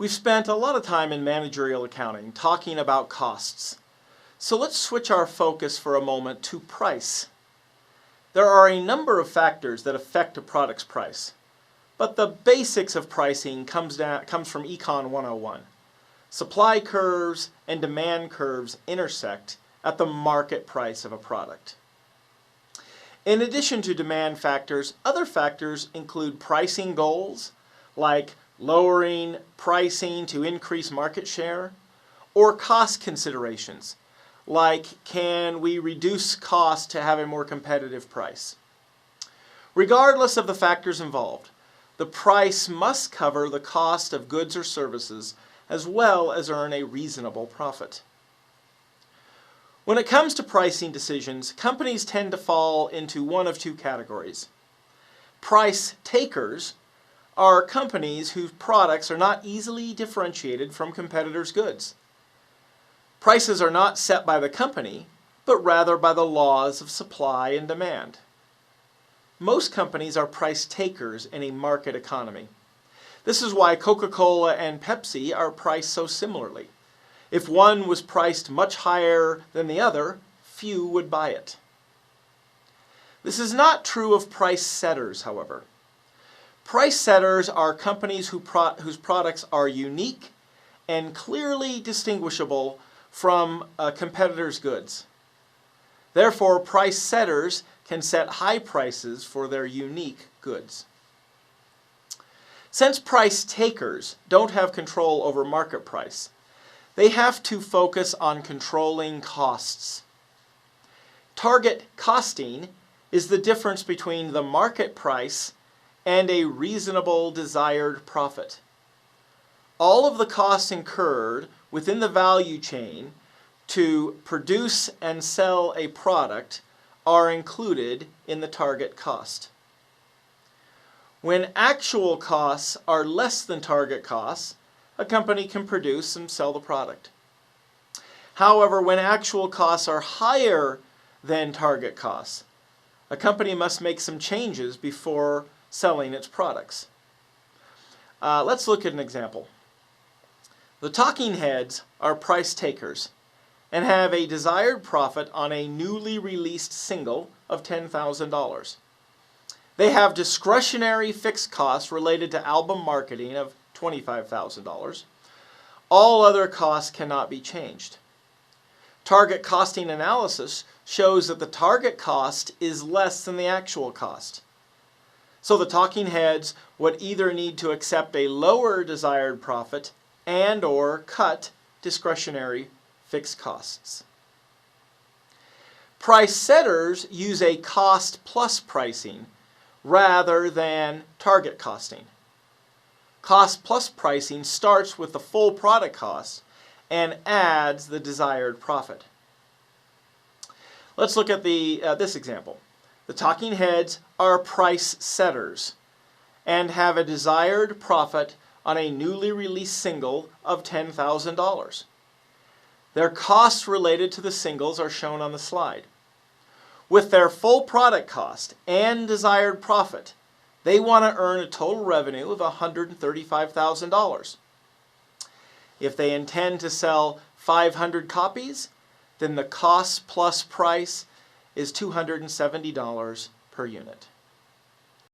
We've spent a lot of time in managerial accounting talking about costs. So let's switch our focus for a moment to price. There are a number of factors that affect a product's price, but the basics of pricing comes from Econ 101. Supply curves and demand curves intersect at the market price of a product. In addition to demand factors, other factors include pricing goals, like lowering pricing to increase market share, or cost considerations, like can we reduce cost to have a more competitive price. Regardless of the factors involved, the price must cover the cost of goods or services as well as earn a reasonable profit. When it comes to pricing decisions, companies tend to fall into one of two categories. Price takers are companies whose products are not easily differentiated from competitors' goods. Prices are not set by the company, but rather by the laws of supply and demand. Most companies are price takers in a market economy. This is why Coca-Cola and Pepsi are priced so similarly. If one was priced much higher than the other, few would buy it. This is not true of price setters, however. Price setters are companies whose products are unique and clearly distinguishable from a competitor's goods. Therefore, price setters can set high prices for their unique goods. Since price takers don't have control over market price, they have to focus on controlling costs. Target costing is the difference between the market price and a reasonable desired profit. All of the costs incurred within the value chain to produce and sell a product are included in the target cost. When actual costs are less than target costs, a company can produce and sell the product. However, when actual costs are higher than target costs, a company must make some changes before selling its products. Let's look at an example. The Talking Heads are price takers and have a desired profit on a newly released single of $10,000. They have discretionary fixed costs related to album marketing of $25,000. All other costs cannot be changed. Target costing analysis shows that the target cost is less than the actual cost. So the Talking Heads would either need to accept a lower desired profit and/or cut discretionary fixed costs. Price setters use a cost-plus pricing rather than target costing. Cost-plus pricing starts with the full product cost and adds the desired profit. Let's look at this example. The Talking Heads are price setters and have a desired profit on a newly released single of $10,000. Their costs related to the singles are shown on the slide. With their full product cost and desired profit, they want to earn a total revenue of $135,000. If they intend to sell 500 copies, then the cost plus price is $270 per unit.